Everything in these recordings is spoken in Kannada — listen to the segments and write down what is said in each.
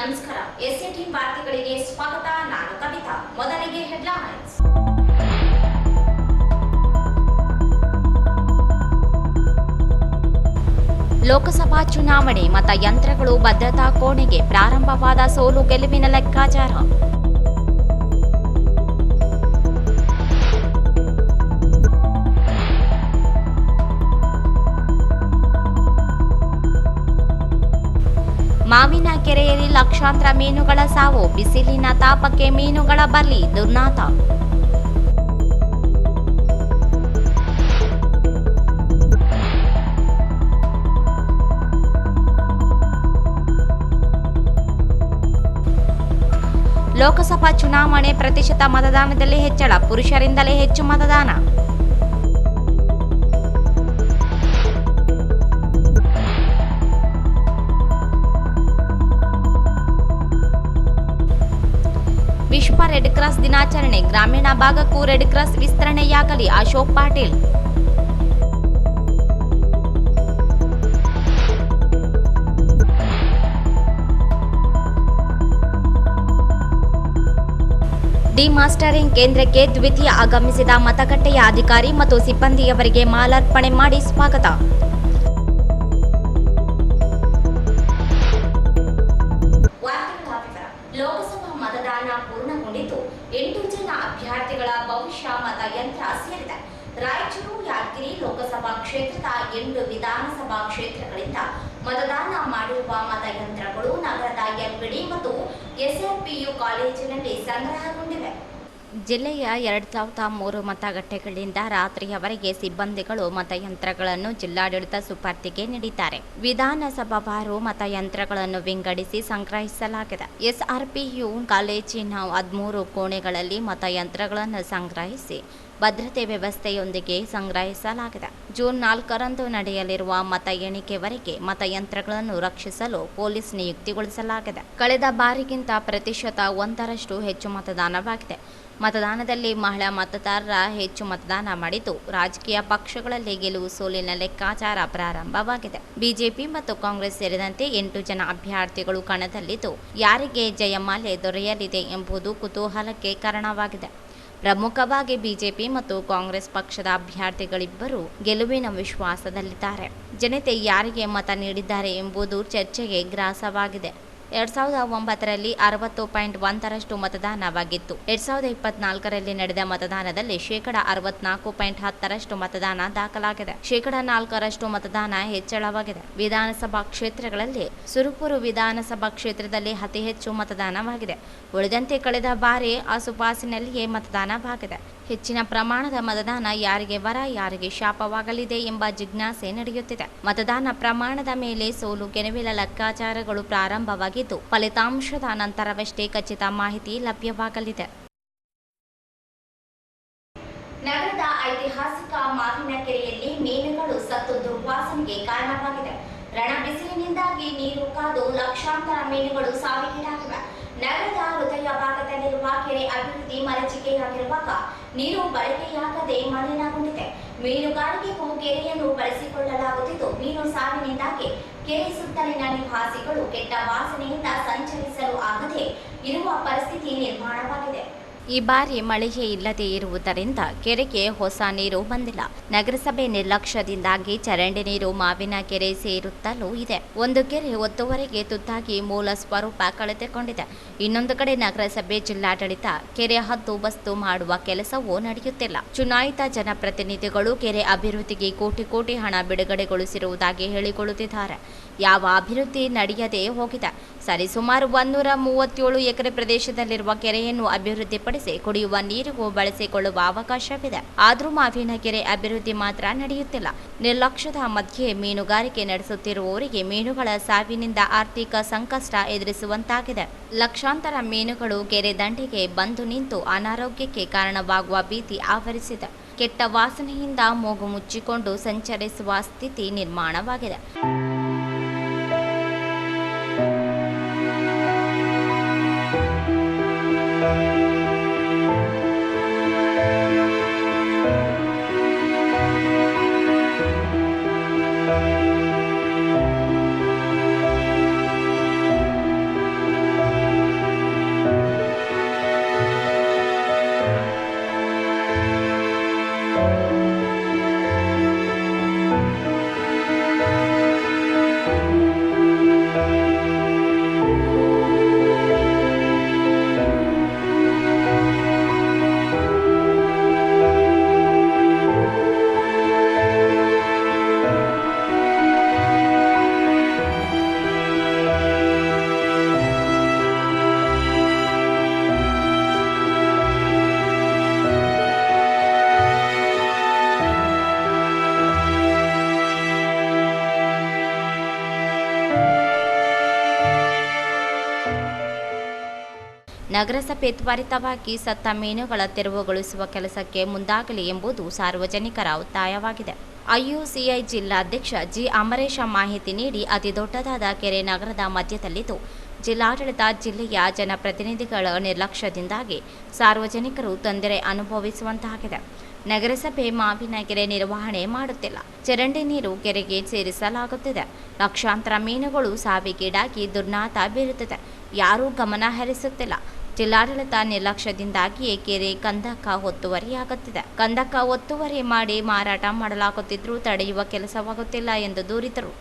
ನಮಸ್ಕಾರ. ಎಸ್ಎಟಿ ವಾರ್ತೆಗಳಿಗೆ ಸ್ವಾಗತ. ನಾನು ಕವಿತಾ. ಮೊದಲಿಗೆ ಹೆಡ್ಲೈನ್ಸ್. ಲೋಕಸಭಾ ಚುನಾವಣೆ ಮತಯಂತ್ರಗಳು ಭದ್ರತಾ ಕೋಣೆಗೆ ಪ್ರಾರಂಭವಾದ ಸೋಲು ಗೆಲುವಿನ ಲೆಕ್ಕಾಚಾರ. ಮಾವಿನ ಕೆರೆಯಲ್ಲಿ ಲಕ್ಷಾಂತರ ಮೀನುಗಳ ಸಾವು. ಬಿಸಿಲಿನ ತಾಪಕ್ಕೆ ಮೀನುಗಳ ಬಲಿ. ದುರ್ನಾತ. ಲೋಕಸಭಾ ಚುನಾವಣೆ ಪ್ರತಿಶತ ಮತದಾನದಲ್ಲಿ ಹೆಚ್ಚಳ. ಪುರುಷರಿಂದಲೇ ಹೆಚ್ಚು ಮತದಾನ. ವಿಶ್ವ ರೆಡ್ ಕ್ರಾಸ್ ದಿನಾಚರಣೆ. ಗ್ರಾಮೀಣ ಭಾಗಕ್ಕೂ ರೆಡ್ ಕ್ರಾಸ್ ವಿಸ್ತರಣೆಯಾಗಲಿ. ಅಶೋಕ್ ಪಾಟೀಲ್. ಡಿಮಾಸ್ಟರಿಂಗ್ ಕೇಂದ್ರಕ್ಕೆ ದ್ವಿತೀಯ ಆಗಮಿಸಿದ ಮತಗಟ್ಟೆಯ ಅಧಿಕಾರಿ ಮತ್ತು ಸಿಬ್ಬಂದಿಯವರಿಗೆ ಮಾಲಾರ್ಪಣೆ ಮಾಡಿ ಸ್ವಾಗತ. ಲೋಕಸಭಾ ಮತದಾನ ಪೂರ್ಣಗೊಂಡಿದ್ದು 8 ಜನ ಅಭ್ಯರ್ಥಿಗಳ ಭವಿಷ್ಯ ಮತಯಂತ್ರ ಸೇರಿದೆ. ರಾಯಚೂರು, ಯಾದಗಿರಿ ಲೋಕಸಭಾ ಕ್ಷೇತ್ರದ 8 ವಿಧಾನಸಭಾ ಕ್ಷೇತ್ರಗಳಿಂದ ಮತದಾನ ಮಾಡಿರುವ ಮತಯಂತ್ರಗಳು ನಗರದ ಎಲ್ಬಿಡಿ ಮತ್ತು ಎಸ್ಆರ್ಪಿಯು ಕಾಲೇಜಿನಲ್ಲಿ ಸಂಗ್ರಹಗೊಂಡಿವೆ. ಜಿಲ್ಲೆಯ 2003 ಮತಗಟ್ಟೆಗಳಿಂದ ರಾತ್ರಿಯವರೆಗೆ ಸಿಬ್ಬಂದಿಗಳು ಮತಯಂತ್ರಗಳನ್ನು ಜಿಲ್ಲಾಡಳಿತ ಸುಪರ್ದಿಗೆ ನೀಡಿದ್ದಾರೆ. ವಿಧಾನಸಭಾವಾರು ಮತಯಂತ್ರಗಳನ್ನು ವಿಂಗಡಿಸಿ ಸಂಗ್ರಹಿಸಲಾಗಿದೆ. ಎಸ್ಆರ್ಪಿಯು ಕಾಲೇಜಿನ 13 ಕೋಣೆಗಳಲ್ಲಿ ಮತಯಂತ್ರಗಳನ್ನು ಸಂಗ್ರಹಿಸಿ ಭದ್ರತೆ ವ್ಯವಸ್ಥೆಯೊಂದಿಗೆ ಸಂಗ್ರಹಿಸಲಾಗಿದೆ. ಜೂನ್ 4ರಂದು ನಡೆಯಲಿರುವ ಮತ ಎಣಿಕೆವರೆಗೆ ಮತಯಂತ್ರಗಳನ್ನು ರಕ್ಷಿಸಲು ಪೊಲೀಸ್ ನಿಯುಕ್ತಿಗೊಳಿಸಲಾಗಿದೆ. ಕಳೆದ ಬಾರಿಗಿಂತ ಪ್ರತಿಶತ 1ರಷ್ಟು ಹೆಚ್ಚು ಮತದಾನವಾಗಿದೆ. ಮತದಾನದಲ್ಲಿ ಮಹಿಳಾ ಮತದಾರರ ಹೆಚ್ಚು ಮತದಾನ ಮಾಡಿದ್ದು, ರಾಜಕೀಯ ಪಕ್ಷಗಳಲ್ಲಿ ಗೆಲುವು ಸೋಲಿನ ಲೆಕ್ಕಾಚಾರ ಪ್ರಾರಂಭವಾಗಿದೆ. ಬಿಜೆಪಿ ಮತ್ತು ಕಾಂಗ್ರೆಸ್ ಸೇರಿದಂತೆ 8 ಜನ ಅಭ್ಯರ್ಥಿಗಳು ಕಣದಲ್ಲಿದ್ದು, ಯಾರಿಗೆ ಜಯಮಾಲೆ ದೊರೆಯಲಿದೆ ಎಂಬುದು ಕುತೂಹಲಕ್ಕೆ ಕಾರಣವಾಗಿದೆ. ಪ್ರಮುಖವಾಗಿ ಬಿಜೆಪಿ ಮತ್ತು ಕಾಂಗ್ರೆಸ್ ಪಕ್ಷದ ಅಭ್ಯರ್ಥಿಗಳಿಬ್ಬರು ಗೆಲುವಿನ ವಿಶ್ವಾಸದಲ್ಲಿದ್ದಾರೆ. ಜನತೆ ಯಾರಿಗೆ ಮತ ನೀಡಿದ್ದಾರೆ ಎಂಬುದು ಚರ್ಚೆಗೆ ಗ್ರಾಸವಾಗಿದೆ. 2009ರಲ್ಲಿ 60.1ರಷ್ಟು ಮತದಾನವಾಗಿತ್ತು. 2024ರಲ್ಲಿ ನಡೆದ ಮತದಾನದಲ್ಲಿ 64.10ರಷ್ಟು ಮತದಾನ ದಾಖಲಾಗಿದೆ. 4ರಷ್ಟು ಮತದಾನ ಹೆಚ್ಚಳವಾಗಿದೆ. ವಿಧಾನಸಭಾ ಕ್ಷೇತ್ರಗಳಲ್ಲಿ ಸುರಪುರ ವಿಧಾನಸಭಾ ಕ್ಷೇತ್ರದಲ್ಲಿ ಅತಿ ಹೆಚ್ಚು ಮತದಾನವಾಗಿದೆ. ಉಳಿದಂತೆ ಕಳೆದ ಬಾರಿ ಆಸುಪಾಸಿನಲ್ಲಿಯೇ ಮತದಾನವಾಗಿದೆ. ಹೆಚ್ಚಿನ ಪ್ರಮಾಣದ ಮತದಾನ ಯಾರಿಗೆ ವರ, ಯಾರಿಗೆ ಶಾಪವಾಗಲಿದೆ ಎಂಬ ಜಿಜ್ಞಾಸೆ ನಡೆಯುತ್ತಿದೆ. ಮತದಾನ ಪ್ರಮಾಣದ ಮೇಲೆ ಸೋಲು ಗೆಲುವಿನ ಲೆಕ್ಕಾಚಾರಗಳು ಪ್ರಾರಂಭವಾಗಿದ್ದು, ಫಲಿತಾಂಶದ ನಂತರವಷ್ಟೇ ಖಚಿತ ಮಾಹಿತಿ ಲಭ್ಯವಾಗಲಿದೆ. ನಗರದ ಐತಿಹಾಸಿಕ ಮಾವಿನ ಕೆರೆಯಲ್ಲಿ ಮೀನುಗಳು ಸತ್ತು ದುರ್ವಾಸನೆಗೆ ಕಾರಣವಾಗಿದೆ. ರಣ ಬಿಸಿಲಿನಿಂದಾಗಿ ನೀರು ಕಾದು ಲಕ್ಷಾಂತರ ಮೀನುಗಳು ಸಾವಿಗೀಡಾಗಿವೆ. ನಗರದ ಹೃದಯ ಭಾಗದಲ್ಲಿರುವ ಕೆರೆ ಅಭಿವೃದ್ಧಿ ಮರೀಚಿಕೆಯಾಗಿರುವಾಗ ನೀರು ಬಳಕೆಯಾಗದೆ ಮಲಿನಗೊಂಡಿದೆ. ಮೀನುಗಾರಿಕೆಗೂ ಕೆರೆಯನ್ನು ಬಳಸಿಕೊಳ್ಳಲಾಗುತ್ತಿದ್ದು, ಮೀನು ಸಾವಿನಿಂದಾಗಿ ಕೆರೆ ಸುತ್ತಲಿನ ನಿವಾಸಿಗಳು ಕೆಟ್ಟ ವಾಸನೆಯಿಂದ ಸಂಚರಿಸಲು ಆಗದೆ ಇರುವ ಪರಿಸ್ಥಿತಿ ನಿರ್ಮಾಣವಾಗಿದೆ. ಈ ಬಾರಿ ಮಳೆಯೇ ಇಲ್ಲದೆ ಇರುವುದರಿಂದ ಕೆರೆಗೆ ಹೊಸ ನೀರು ಬಂದಿಲ್ಲ. ನಗರಸಭೆ ನಿರ್ಲಕ್ಷ್ಯದಿಂದಾಗಿ ಚರಂಡಿ ನೀರು ಮಾವಿನ ಕೆರೆ ಸೇರುತ್ತಲೂ ಇದೆ. ಒಂದು ಕೆರೆ ಒತ್ತುವರೆಗೆ ತುತ್ತಾಗಿ ಮೂಲ ಸ್ವರೂಪ ಕಳೆದುಕೊಂಡಿದೆ. ಇನ್ನೊಂದು ಕಡೆ ನಗರಸಭೆ, ಜಿಲ್ಲಾಡಳಿತ ಕೆರೆ ಹದ್ದುಬಸ್ತು ಮಾಡುವ ಕೆಲಸವೂ ನಡೆಯುತ್ತಿಲ್ಲ. ಚುನಾಯಿತ ಜನಪ್ರತಿನಿಧಿಗಳು ಕೆರೆ ಅಭಿವೃದ್ಧಿಗೆ ಕೋಟಿ ಹಣ ಬಿಡುಗಡೆಗೊಳಿಸಿರುವುದಾಗಿ ಹೇಳಿಕೊಳ್ಳುತ್ತಿದ್ದಾರೆ. ಯಾವ ಅಭಿವೃದ್ಧಿ ನಡೆಯದೇ ಹೋಗಿದೆ. ಸರಿಸುಮಾರು 137 ಎಕರೆ ಪ್ರದೇಶದಲ್ಲಿರುವ ಕೆರೆಯನ್ನು ಅಭಿವೃದ್ಧಿಪಡಿಸಿ ಕುಡಿಯುವ ನೀರಿಗೂ ಬಳಸಿಕೊಳ್ಳುವ ಅವಕಾಶವಿದೆ. ಆದರೂ ಮಾವಿನ ಕೆರೆ ಅಭಿವೃದ್ಧಿ ಮಾತ್ರ ನಡೆಯುತ್ತಿಲ್ಲ. ನಿರ್ಲಕ್ಷ್ಯದ ಮಧ್ಯೆ ಮೀನುಗಾರಿಕೆ ನಡೆಸುತ್ತಿರುವವರಿಗೆ ಮೀನುಗಳ ಸಾವಿನಿಂದ ಆರ್ಥಿಕ ಸಂಕಷ್ಟ ಎದುರಿಸುವಂತಾಗಿದೆ. ಲಕ್ಷಾಂತರ ಮೀನುಗಳು ಕೆರೆ ದಂಡೆಗೆ ಬಂದು ನಿಂತು ಅನಾರೋಗ್ಯಕ್ಕೆ ಕಾರಣವಾಗುವ ಭೀತಿ ಆವರಿಸಿದೆ. ಕೆಟ್ಟ ವಾಸನೆಯಿಂದ ಮೂಗು ಮುಚ್ಚಿಕೊಂಡು ಸಂಚರಿಸುವ ಸ್ಥಿತಿ ನಿರ್ಮಾಣವಾಗಿದೆ. ನಗರಸಭೆ ತ್ವರಿತವಾಗಿ ಸತ್ತ ಮೀನುಗಳ ತೆರವುಗೊಳಿಸುವ ಕೆಲಸಕ್ಕೆ ಮುಂದಾಗಲಿ ಎಂಬುದು ಸಾರ್ವಜನಿಕರ ಒತ್ತಾಯವಾಗಿದೆ. ಐಯುಸಿಐ ಜಿಲ್ಲಾಧ್ಯಕ್ಷ ಜಿ ಅಮರೇಶ ಮಾಹಿತಿ ನೀಡಿ, ಅತಿ ದೊಡ್ಡದಾದ ಕೆರೆ ನಗರದ ಮಧ್ಯದಲ್ಲಿದ್ದು, ಜಿಲ್ಲಾಡಳಿತ, ಜಿಲ್ಲೆಯ ಜನಪ್ರತಿನಿಧಿಗಳ ನಿರ್ಲಕ್ಷ್ಯದಿಂದಾಗಿ ಸಾರ್ವಜನಿಕರು ತೊಂದರೆ ಅನುಭವಿಸುವಂತಾಗಿದೆ. ನಗರಸಭೆ ಮಾವಿನ ಕೆರೆ ನಿರ್ವಹಣೆ ಮಾಡುತ್ತಿಲ್ಲ. ಚರಂಡಿ ನೀರು ಕೆರೆಗೆ ಸೇರಿಸಲಾಗುತ್ತಿದೆ. ಲಕ್ಷಾಂತರ ಮೀನುಗಳು ಸಾವಿಗೀಡಾಗಿ ದುರ್ನಾತ ಬೀರುತ್ತಿದೆ. ಯಾರೂ ಗಮನ ಹರಿಸುತ್ತಿಲ್ಲ. ಜಿಲ್ಲಾಡಳಿತ ನಿರ್ಲಕ್ಷ್ಯದಿಂದಾಗಿಯೇ ಕೆರೆ ಕಂದಕ ಒತ್ತುವರಿಯಾಗುತ್ತಿದೆ. ಕಂದಕ ಒತ್ತುವರಿ ಮಾಡಿ ಮಾರಾಟ ಮಾಡಲಾಗುತ್ತಿದ್ದರೂ ತಡೆಯುವ ಕೆಲಸವಾಗುತ್ತಿಲ್ಲ ಎಂದು ದೂರಿದರು.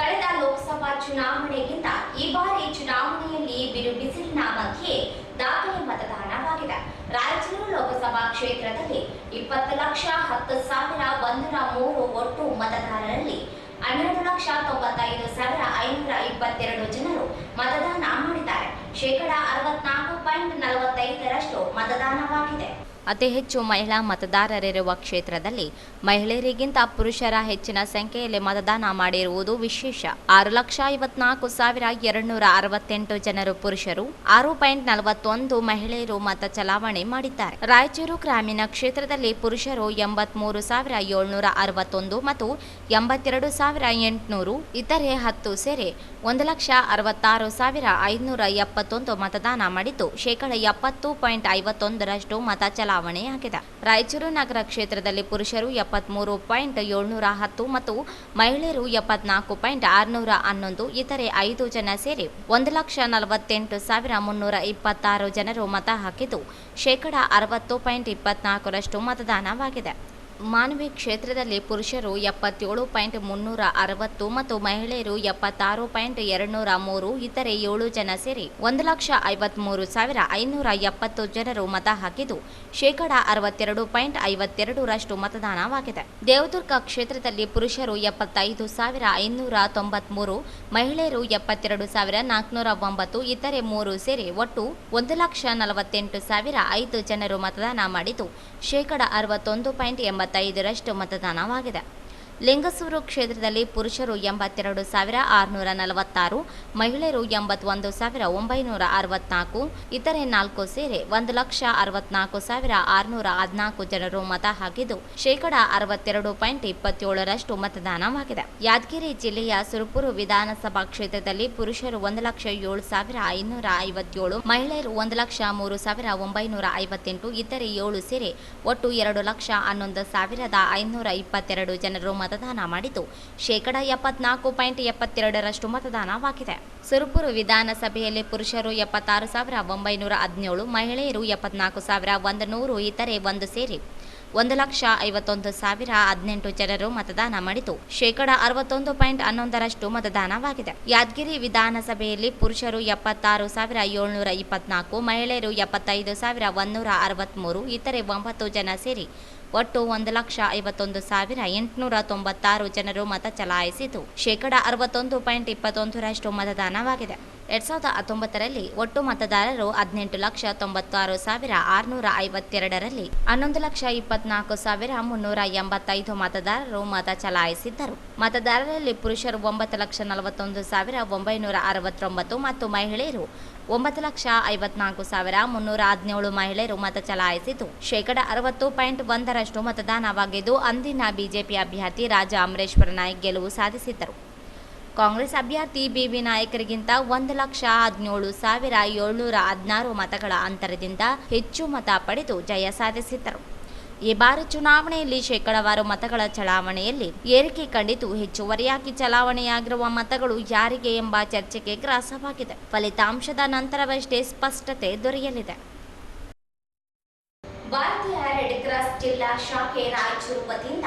ಕಳೆದ ಲೋಕಸಭಾ ಚುನಾವಣೆಗಿಂತ ಈ ಬಾರಿ ಚುನಾವಣೆಯಲ್ಲಿ ಬಿರು ಬಿಸಿಲಿನ ಮಧ್ಯೆ ದಾಖಲೆ ಮತದಾನವಾಗಿದೆ. ರಾಯಚೂರು ಲೋಕಸಭಾ ಕ್ಷೇತ್ರದಲ್ಲಿ 20,10,103 ಒಟ್ಟು ಮತದಾರರಲ್ಲಿ 12,95,522 ಜನರು ಮತದಾನ ಮಾಡಿದ್ದಾರೆ. 64.45% ಮತದಾನವಾಗಿದೆ. ಅತಿ ಹೆಚ್ಚು ಮಹಿಳಾ ಮತದಾರರಿರುವ ಕ್ಷೇತ್ರದಲ್ಲಿ ಮಹಿಳೆಯರಿಗಿಂತ ಪುರುಷರ ಹೆಚ್ಚಿನ ಸಂಖ್ಯೆಯಲ್ಲಿ ಮತದಾನ ಮಾಡಿರುವುದು ವಿಶೇಷ. 6,54,268 ಜನರು ಪುರುಷರು, 6.41 ಮಹಿಳೆಯರು ಮತ ಚಲಾವಣೆ ಮಾಡಿದ್ದಾರೆ. ರಾಯಚೂರು ಗ್ರಾಮೀಣ ಕ್ಷೇತ್ರದಲ್ಲಿ ಪುರುಷರು 83,761 ಮತ್ತು 82,800, ಇತರೆ 10 ಸೇರಿ 1,66,571 ಮತದಾನ ಮಾಡಿದ್ದು, 70.51% ಮತ ಚಲಾವಣೆಯಾಗಿದೆ. ರಾಯಚೂರು ನಗರ ಕ್ಷೇತ್ರದಲ್ಲಿ ಪುರುಷರು 73.710 ಮತ್ತು ಮಹಿಳೆಯರು 74.611, ಇತರೆ 5 ಜನ ಸೇರಿ 1,48,326 ಜನರು ಮತ ಹಾಕಿದ್ದು, 60.24% ಮತದಾನವಾಗಿದೆ. ಮಾನ್ವಿ ಕ್ಷೇತ್ರದಲ್ಲಿ ಪುರುಷರು 77.360 ಮತ್ತು ಮಹಿಳೆಯರು 76.203, ಇತರೆ 7 ಜನ ಸೇರಿ 1,53,570 ಜನರು ಮತ ಹಾಕಿದ್ದು, 62.52% ಮತದಾನವಾಗಿದೆ. ದೇವದುರ್ಗ ಕ್ಷೇತ್ರದಲ್ಲಿ ಪುರುಷರು 75,593, ಮಹಿಳೆಯರು 72,409, ಇತರೆ 3 ಸೇರಿ ಒಟ್ಟು 1,48,005 ಜನರು ಮತದಾನ ಮಾಡಿದ್ದು, 61.85% ಮತದಾನವಾಗಿದೆ. ಲಿಂಗಸೂರು ಕ್ಷೇತ್ರದಲ್ಲಿ ಪುರುಷರು 82,646, ಮಹಿಳೆಯರು 81,964, ಇತರೆ 4 ಸೇರಿ 1,64,614 ಜನರು ಮತ ಹಾಕಿದ್ದು, 62.27% ಮತದಾನವಾಗಿದೆ. ಯಾದಗಿರಿ ಜಿಲ್ಲೆಯ ಸುರಪುರ ವಿಧಾನಸಭಾ ಕ್ಷೇತ್ರದಲ್ಲಿ ಪುರುಷರು 1,07,557, ಮಹಿಳೆಯರು 1,03,958, ಇತರೆ 7 ಸೇರಿ ಒಟ್ಟು 2,11,522 ಜನರು ಮತದಾನ ಮಾಡಿದ್ದು, 74.72% ಮತದಾನವಾಗಿದೆ. ಸುರಪುರ ವಿಧಾನಸಭೆಯಲ್ಲಿ ಪುರುಷರು 76,917, ಮಹಿಳೆಯರು 74,100, ಇತರೆ 1 ಸೇರಿ 1,51,018 ಜನರು ಮತದಾನ ಮಾಡಿದ್ದು, 61.11% ಮತದಾನವಾಗಿದೆ. ಯಾದಗಿರಿ ವಿಧಾನಸಭೆಯಲ್ಲಿ ಪುರುಷರು 76,724, ಮಹಿಳೆಯರು 75,163, ಇತರೆ 9 ಜನ ಸೇರಿ ಒಟ್ಟು 1,51,896 ಜನರು ಮತ ಚಲಾಯಿಸಿದ್ದು, 61.21% ಮತದಾನವಾಗಿದೆ. 2019ರಲ್ಲಿ ಒಟ್ಟು ಮತದಾರರು 18,96,652ರಲ್ಲಿ 11,24,385 ಮತದಾರರು ಮತ ಚಲಾಯಿಸಿದ್ದರು. ಮತದಾರರಲ್ಲಿ ಪುರುಷರು 9,41,969 ಮತ್ತು ಮಹಿಳೆಯರು 9,54,317 ಮಹಿಳೆಯರು ಮತ ಚಲಾಯಿಸಿದ್ದು, 60.1% ಮತದಾನವಾಗಿದ್ದು, ಅಂದಿನ ಬಿಜೆಪಿ ಅಭ್ಯರ್ಥಿ ರಾಜಾ ಅಮರೇಶ್ವರ ನಾಯ್ಕ ಗೆಲುವು ಸಾಧಿಸಿದ್ದರು. ಕಾಂಗ್ರೆಸ್ ಅಭ್ಯರ್ಥಿ ಬಿವಿ ನಾಯಕರಿಗಿಂತ 1,17,716 ಮತಗಳ ಅಂತರದಿಂದ ಹೆಚ್ಚು ಮತ ಪಡೆದು ಜಯ ಸಾಧಿಸಿದ್ದರು. ಈ ಬಾರಿ ಚುನಾವಣೆಯಲ್ಲಿ ಶೇಕಡಾವಾರು ಮತಗಳ ಚಲಾವಣೆಯಲ್ಲಿ ಏರಿಕೆ ಕಂಡಿದ್ದು, ಹೆಚ್ಚುವರಿಯಾಗಿ ಚಲಾವಣೆಯಾಗಿರುವ ಮತಗಳು ಯಾರಿಗೆ ಎಂಬ ಚರ್ಚೆಗೆ ಗ್ರಾಸವಾಗಿದೆ. ಫಲಿತಾಂಶದ ನಂತರವಷ್ಟೇ ಸ್ಪಷ್ಟತೆ ದೊರೆಯಲಿದೆ. ಭಾರತೀಯ ರೆಡ್ ಕ್ರಾಸ್ ಜಿಲ್ಲಾ ಶಾಖೆ ರಾಯಚೂರು ವತಿಯಿಂದ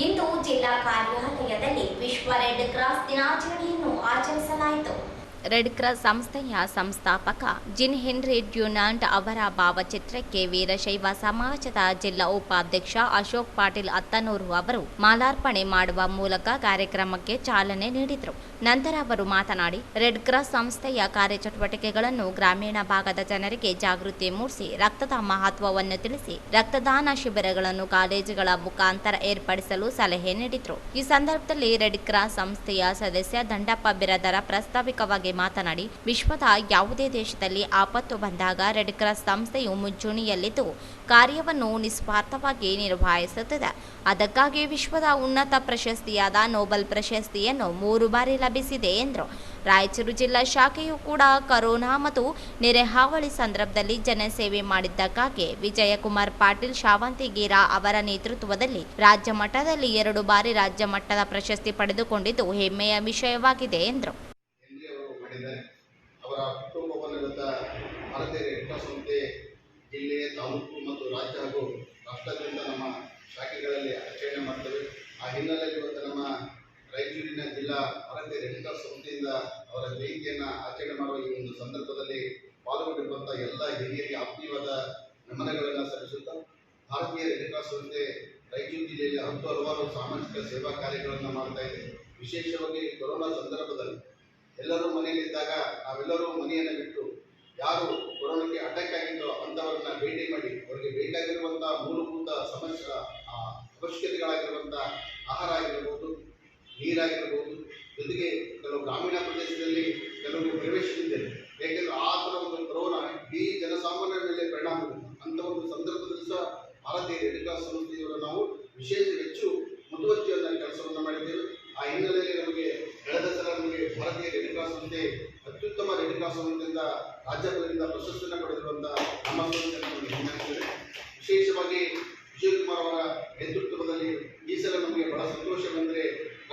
ಇಂದು ಜಿಲ್ಲಾ ಕಾರ್ಯಾಲಯದಲ್ಲಿ ವಿಶ್ವ ರೆಡ್ ಕ್ರಾಸ್ ದಿನಾಚರಣೆಯನ್ನು ಆಚರಿಸಲಾಯಿತು. ರೆಡ್ ಕ್ರಾಸ್ ಸಂಸ್ಥೆಯ ಸಂಸ್ಥಾಪಕ ಜಿನ್ ಹೆನ್ರಿ ಡ್ಯುನಾಂಟ್ ಅವರ ಭಾವಚಿತ್ರಕ್ಕೆ ವೀರಶೈವ ಸಮಾಜದ ಜಿಲ್ಲಾ ಉಪಾಧ್ಯಕ್ಷ ಅಶೋಕ್ ಪಾಟೀಲ್ ಅತ್ತನೂರು ಅವರು ಮಾಲಾರ್ಪಣೆ ಮಾಡುವ ಮೂಲಕ ಕಾರ್ಯಕ್ರಮಕ್ಕೆ ಚಾಲನೆ ನೀಡಿದರು. ನಂತರ ಅವರು ಮಾತನಾಡಿ, ರೆಡ್ ಕ್ರಾಸ್ ಸಂಸ್ಥೆಯ ಕಾರ್ಯಚಟುವಟಿಕೆಗಳನ್ನು ಗ್ರಾಮೀಣ ಭಾಗದ ಜನರಿಗೆ ಜಾಗೃತಿ ಮೂಡಿಸಿ ರಕ್ತದ ಮಹತ್ವವನ್ನು ತಿಳಿಸಿ ರಕ್ತದಾನ ಶಿಬಿರಗಳನ್ನು ಕಾಲೇಜುಗಳ ಮುಖಾಂತರ ಏರ್ಪಡಿಸಲು ಸಲಹೆ ನೀಡಿದರು. ಈ ಸಂದರ್ಭದಲ್ಲಿ ರೆಡ್ ಕ್ರಾಸ್ ಸಂಸ್ಥೆಯ ಸದಸ್ಯ ದಂಡಪ್ಪ ಬಿರದರ ಪ್ರಾಸ್ತಾವಿಕವಾಗಿ ಮಾತನಾಡಿ, ವಿಶ್ವದ ಯಾವುದೇ ದೇಶದಲ್ಲಿ ಆಪತ್ತು ಬಂದಾಗ ರೆಡ್ ಕ್ರಾಸ್ ಸಂಸ್ಥೆಯು ಮುಂಚೂಣಿಯಲ್ಲಿದ್ದು ಕಾರ್ಯವನ್ನು ನಿಸ್ವಾರ್ಥವಾಗಿ ನಿರ್ವಹಿಸುತ್ತದೆ. ಅದಕ್ಕಾಗಿ ವಿಶ್ವದ ಉನ್ನತ ಪ್ರಶಸ್ತಿಯಾದ ನೊಬೆಲ್ ಪ್ರಶಸ್ತಿಯನ್ನು 3 ಬಾರಿ ಲಭಿಸಿದೆ ಎಂದರು. ರಾಯಚೂರು ಜಿಲ್ಲಾ ಶಾಖೆಯು ಕೂಡ ಕೊರೋನಾ ಮತ್ತು ನೆರೆಹಾವಳಿ ಸಂದರ್ಭದಲ್ಲಿ ಜನಸೇವೆ ಮಾಡಿದ್ದಕ್ಕಾಗಿ ವಿಜಯಕುಮಾರ್ ಪಾಟೀಲ್ ಶಾವಂತಿಗೇರ ಅವರ ನೇತೃತ್ವದಲ್ಲಿ ರಾಜ್ಯ ಮಟ್ಟದಲ್ಲಿ 2 ಬಾರಿ ರಾಜ್ಯ ಮಟ್ಟದ ಪ್ರಶಸ್ತಿ ಪಡೆದುಕೊಂಡಿದ್ದು ಹೆಮ್ಮೆಯ ವಿಷಯವಾಗಿದೆ ಎಂದರು. ಅವರ ಹುಟ್ಟುಹಬ್ಬವನ್ನು ಇವತ್ತು ಭಾರತೀಯ ರೆಡ್ ಕ್ರಾಸ್ ಸಂಸ್ಥೆ ಜಿಲ್ಲೆ, ತಾಲೂಕು ಮತ್ತು ರಾಜ್ಯ ಹಾಗೂ ರಾಷ್ಟ್ರಾದ್ಯಂತ ನಮ್ಮ ಶಾಖೆಗಳಲ್ಲಿ ಆಚರಣೆ ಮಾಡ್ತೇವೆ. ಆ ಹಿನ್ನೆಲೆಯಲ್ಲಿ ಇವತ್ತು ನಮ್ಮ ರಾಯಚೂರಿನ ಜಿಲ್ಲಾ ಭಾರತೀಯ ರೆಡ್ ಕ್ರಾಸ್ ಸಂಸ್ಥೆಯಿಂದ ಅವರ ಜಯಂತಿಯನ್ನು ಆಚರಣೆ ಮಾಡುವ ಈ ಒಂದು ಸಂದರ್ಭದಲ್ಲಿ ಪಾಲ್ಗೊಂಡಿರುವಂಥ ಎಲ್ಲ ಹಿರಿಯರಿಗೆ ಆತ್ಮೀಯವಾದ ನಮನಗಳನ್ನು ಸಲ್ಲಿಸುತ್ತಾ, ಭಾರತೀಯ ರೆಡ್ ಕ್ರಾಸ್ ಸಂಸ್ಥೆ ರಾಯಚೂರು ಜಿಲ್ಲೆಯಲ್ಲಿ ಹಲವಾರು ಸಾಮಾಜಿಕ ಸೇವಾ ಕಾರ್ಯಗಳನ್ನು ಮಾಡ್ತಾ ಇದೆ. ವಿಶೇಷವಾಗಿ ಕೊರೋನಾ ಸಂದರ್ಭದಲ್ಲಿ ಎಲ್ಲರೂ ಮನೆಯಲ್ಲಿದ್ದಾಗ ನಾವೆಲ್ಲರೂ ಮನೆಯನ್ನು ಬಿಟ್ಟು ಯಾರು ಕೊರೋನಾಕ್ಕೆ ಅಟ್ಯಾಕ್ ಆಗಿದ್ದೋ ಅಂಥವ್ರನ್ನ ಭೇಟಿ ಮಾಡಿ ಅವರಿಗೆ ಬೇಕಾಗಿರುವಂಥ ಮೂಲಭೂತ ಅವಶ್ಯಕತೆಗಳಾಗಿರುವಂಥ ಆಹಾರ ಆಗಿರ್ಬೋದು, ನೀರಾಗಿರ್ಬೋದು, ಜೊತೆಗೆ ಕೆಲವು ಗ್ರಾಮೀಣ ಪ್ರದೇಶದಲ್ಲಿ ಕೆಲವು ಪ್ರವೇಶಿಸಿದ್ದೇವೆ. ಏಕೆಂದರೆ ಆ ಥರ ಒಂದು ಕೊರೋನಾ ಇಡೀ ಜನಸಾಮಾನ್ಯರ ಮೇಲೆ ಪರಿಣಾಮ ಬೀರುತ್ತೆ. ಅಂಥ ಒಂದು ಸಂದರ್ಭದಲ್ಲಿ ಸಹ ಭಾರತೀಯ ರೆಡ್ ಕ್ರಾಸ್ ಸಂಸ್ಥೆಯವರು ನಾವು ಹೆಚ್ಚು ಮುತುವರ್ಜಿಯಾದ ಕೆಲಸವನ್ನು ಮಾಡಿದ್ದೇವೆ. ಆ ಹಿನ್ನೆಲೆಯಲ್ಲಿ ನಮಗೆ ಕಳೆದ ಸಲ ನಮಗೆ ಭಾರತೀಯ ರೆಡ್ ಕ್ರಾಸ್ ಸಂಸ್ಥೆ ಅತ್ಯುತ್ತಮ ರೆಡ್ ಕ್ರಾಸ್ ಸಂಸ್ಥೆಯಿಂದ ರಾಜ್ಯಗಳಿಂದ ಪ್ರಶಸ್ತಿಯನ್ನು ಪಡೆದಿರುವಂಥ ನಮ್ಮ ಸಂಸ್ಥೆ ನಮಗೆ ಹೆಮ್ಮೆಯಾಗುತ್ತದೆ. ವಿಶೇಷವಾಗಿ ವಿಜಯಕುಮಾರ್ ಅವರ ನೇತೃತ್ವದಲ್ಲಿ ಈ ಸಲ ನಮಗೆ ಬಹಳ ಸಂತೋಷವೆಂದರೆ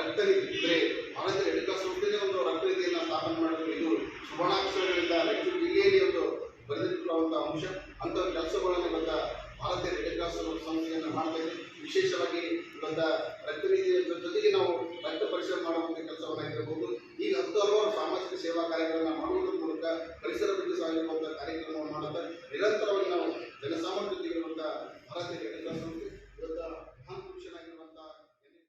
ರಕ್ತನಿಧಿ ಅಂದರೆ ಭಾರತೀಯ ರೆಡ್ ಕ್ರಾಸ್ ಸಂಸ್ಥೆಯೇ ಒಂದು ರಕ್ತನಿಧಿಯನ್ನು ಸ್ಥಾಪನೆ ಮಾಡಿದ್ರು. ಇದು ಸುವರ್ಣಾಕ್ಷರಗಳಿಂದ ರಾಯಚೂರು ಜಿಲ್ಲೆಯಲ್ಲಿ ಒಂದು ಬರೆದಿರುವಂಥ ಅಂಶ. ಅಂಥ ಕೆಲಸಗಳನ್ನು ಇವತ್ತು ಭಾರತೀಯ ರೆಡ್ ಕ್ರಾಸ್ ಸಂಸ್ಥೆಯನ್ನು ಮಾಡ್ತಾ ಇದೆ. ವಿಶೇಷವಾಗಿ ಇವತ್ತು ರಕ್ತನಿಧಿಯ ಜೊತೆಗೆ ನಾವು ರಕ್ತ ಪರಿಸರ ಮಾಡುವಂಥ ಕೆಲಸವನ್ನಾಗಿರಬಹುದು. ಈಗ ಹಲವಾರು ಸಾಮಾಜಿಕ ಸೇವಾ ಕಾರ್ಯಗಳನ್ನು ಮಾಡುವುದರ ಮೂಲಕ ಪರಿಸರ ಬಗ್ಗೆ ಸಾಗಿರುವಂಥ ಕಾರ್ಯಕ್ರಮವನ್ನು ಮಾಡುತ್ತಾ ನಿರಂತರವಾಗಿ ನಾವು ಜನಸಾಮಾನ್ಯ ಜೊತೆಗಿರುವಂಥ ಭಾರತೀಯ ರೆಡ್ ಕ್ರಾಸ್ ಸಂಸ್ಥೆ ಇವತ್ತು ಮಹಾನ್ ಪುರುಷನಾಗಿರುವಂಥ.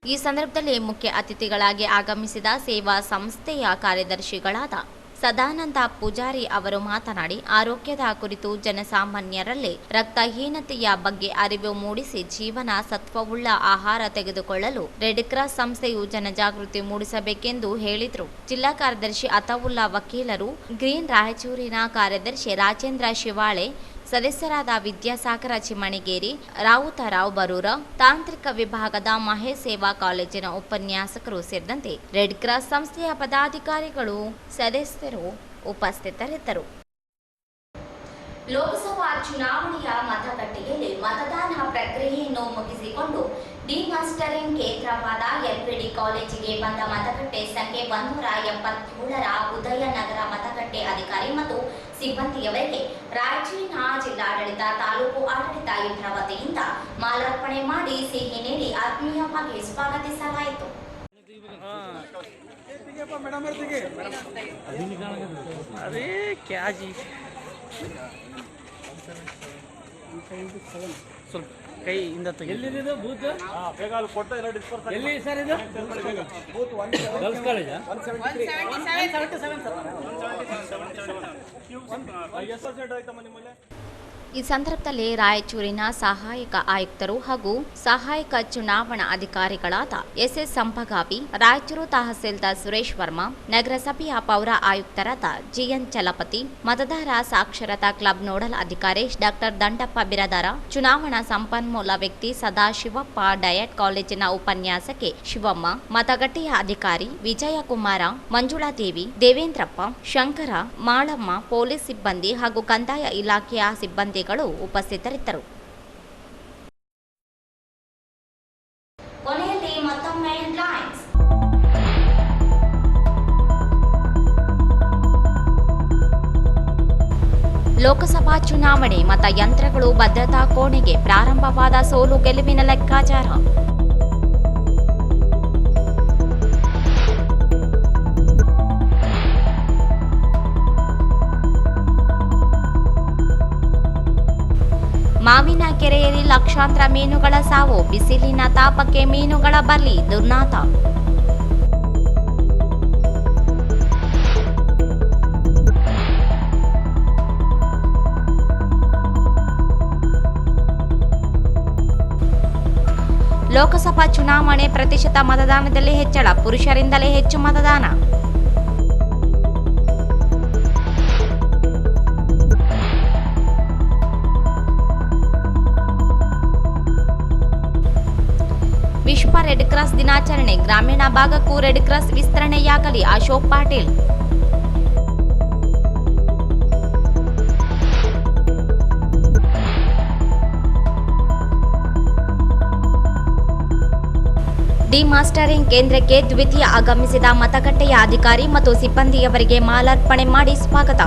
ಈ ಸಂದರ್ಭದಲ್ಲಿ ಮುಖ್ಯ ಅತಿಥಿಗಳಾಗಿ ಆಗಮಿಸಿದ ಸೇವಾ ಸಂಸ್ಥೆಯ ಕಾರ್ಯದರ್ಶಿಗಳಾದ ಸದಾನಂದ ಪೂಜಾರಿ ಅವರು ಮಾತನಾಡಿ, ಆರೋಗ್ಯದ ಕುರಿತು ಜನಸಾಮಾನ್ಯರಲ್ಲಿ ರಕ್ತಹೀನತೆಯ ಬಗ್ಗೆ ಅರಿವು ಮೂಡಿಸಿ ಜೀವನ ಸತ್ವವುಳ್ಳ ಆಹಾರ ತೆಗೆದುಕೊಳ್ಳಲು ರೆಡ್ ಕ್ರಾಸ್ ಸಂಸ್ಥೆಯು ಜನಜಾಗೃತಿ ಮೂಡಿಸಬೇಕೆಂದು ಹೇಳಿದರು. ಜಿಲ್ಲಾ ಕಾರ್ಯದರ್ಶಿ ಅತಾವುಲ್ಲಾ ವಕೀಲರು, ಗ್ರೀನ್ ರಾಯಚೂರಿನ ಕಾರ್ಯದರ್ಶಿ ರಾಜೇಂದ್ರ ಶಿವಾಳೆ, ಸದಸ್ಯರಾದ ವಿದ್ಯಾಸಾಗರ ಚಿಮಣಿಗೇರಿ, ರಾವುತರಾವ್ ಬರೂರ, ತಾಂತ್ರಿಕ ವಿಭಾಗದ ಮಹೇಶ್ ಸೇವಾ ಕಾಲೇಜಿನ ಉಪನ್ಯಾಸಕರು ಸೇರಿದಂತೆ ರೆಡ್ ಕ್ರಾಸ್ ಸಂಸ್ಥೆಯ ಪದಾಧಿಕಾರಿಗಳು, ಸದಸ್ಯರು ಉಪಸ್ಥಿತರಿದ್ದರು. ಲೋಕಸಭಾ ಚುನಾವಣೆಯ ಮತಗಟ್ಟೆಯಲ್ಲಿ ಮತದಾನ ಪ್ರಕ್ರಿಯೆಯನ್ನು ಮುಗಿಸಿಕೊಂಡು ಡಿಮಾಸ್ಟರಿಂಗ್ ಕೇಂದ್ರವಾದ ಎಲ್ಪಿಡಿ ಕಾಲೇಜಿಗೆ ಬಂದ ಮತಗಟ್ಟೆ ಸಂಖ್ಯೆ 177ರ ಉದಯನಗರ ಮತಗಟ್ಟೆ ಅಧಿಕಾರಿ ಮತ್ತು ಸಿಬ್ಬಂದಿಯವರಿಗೆ ರಾಯಚೂರಿನ ಜಿಲ್ಲಾಡಳಿತ, ತಾಲೂಕು ಆಡಳಿತ ಇವರ ವತಿಯಿಂದ ಮಾಲಾರ್ಪಣೆ ಮಾಡಿ ಸಿಹಿ ನೀಡಿ ಆತ್ಮೀಯವಾಗಿ ಸ್ವಾಗತಿಸಲಾಯಿತು. अरे क्या जी ಸ್ವಲ್ಪ ಕೈ ಇಂದ ತೆಗಿ. ಎಲ್ಲಿದೆ ಬೂತ್? ಬೇಗ ಅಲ್ಲಿ ಕೊಡ್ತಾ ಇಲ್ಲ ಡಿಸ್ಪರ್ಸ್. ಎಲ್ಲಿ ಸರ್ ಇದು? ಬೂತ್ 1 ಗರ್ಲ್ಸ್ ಕಾಲೇಜ್ 177 ಸರ್ ಆಯ್ತಮ್ಮ ನಿಮ್ಮಲ್ಲಿ. ಈ ಸಂದರ್ಭದಲ್ಲಿ ರಾಯಚೂರಿನ ಸಹಾಯಕ ಆಯುಕ್ತರು ಹಾಗೂ ಸಹಾಯಕ ಚುನಾವಣಾ ಅಧಿಕಾರಿಗಳಾದ ಎಸ್ಎಸ್ ಸಂಪಗಾವಿ, ರಾಯಚೂರು ತಹಸೀಲ್ದಾರ್ ಸುರೇಶ್ ವರ್ಮಾ, ನಗರಸಭೆಯ ಪೌರ ಆಯುಕ್ತರಾದ ಜಿಎನ್ ಚಲಪತಿ, ಮತದಾರ ಸಾಕ್ಷರತಾ ಕ್ಲಬ್ ನೋಡಲ್ ಅಧಿಕಾರಿ ಡಾಕ್ಟರ್ ದಂಡಪ್ಪ ಬಿರದಾರ, ಚುನಾವಣಾ ಸಂಪನ್ಮೂಲ ವ್ಯಕ್ತಿ ಸದಾಶಿವಪ್ಪ, ಡಯಟ್ ಕಾಲೇಜಿನ ಉಪನ್ಯಾಸಕಿ ಶಿವಮ್ಮ, ಮತಗಟ್ಟೆಯ ಅಧಿಕಾರಿ ವಿಜಯಕುಮಾರ, ಮಂಜುಳಾದೇವಿ, ದೇವೇಂದ್ರಪ್ಪ, ಶಂಕರ, ಮಾಳಮ್ಮ, ಪೊಲೀಸ್ ಸಿಬ್ಬಂದಿ ಹಾಗೂ ಕಂದಾಯ ಇಲಾಖೆಯ ಸಿಬ್ಬಂದಿ ಉಪಸ್ಥಿತರಿದ್ದರು. ಕೊನೆಯಲ್ಲಿ ಮತ್ತೊಮ್ಮೆ ಹೆಡ್ಲೈನ್ಸ್. ಲೋಕಸಭಾ ಚುನಾವಣೆ ಮತಯಂತ್ರಗಳು ಭದ್ರತಾ ಕೋಣೆಗೆ ಪ್ರಾರಂಭವಾದ ಸೋಲು ಗೆಲುವಿನ ಲೆಕ್ಕಾಚಾರ. ಮಾವಿನ ಕೆರೆಯಲ್ಲಿ ಲಕ್ಷಾಂತರ ಮೀನುಗಳ ಸಾವು, ಬಿಸಿಲಿನ ತಾಪಕ್ಕೆ ಮೀನುಗಳ ಬಲಿ, ದುರ್ನಾತ. ಲೋಕಸಭಾ ಚುನಾವಣೆ ಪ್ರತಿಶತ ಮತದಾನದಲ್ಲಿ ಹೆಚ್ಚಳ, ಪುರುಷರಿಂದಲೇ ಹೆಚ್ಚು ಮತದಾನ. ಕ್ರಾಸ್ ದಿನಾಚರಣೆ, ಗ್ರಾಮೀಣ ಭಾಗಕ್ಕೂ ರೆಡ್ ಕ್ರಾಸ್ ವಿಸ್ತರಣೆಯಾಗಲಿ. ಅಶೋಕ್ ಪಾಟೀಲ್. ಡಿಮಾಸ್ಟರಿಂಗ್ ಕೇಂದ್ರಕ್ಕೆ ದ್ವಿತೀಯ ಆಗಮಿಸಿದ ಮತಗಟ್ಟೆಯ ಅಧಿಕಾರಿ ಮತ್ತು ಸಿಬ್ಬಂದಿಯವರಿಗೆ ಮಾಲಾರ್ಪಣೆ ಮಾಡಿ ಸ್ವಾಗತ.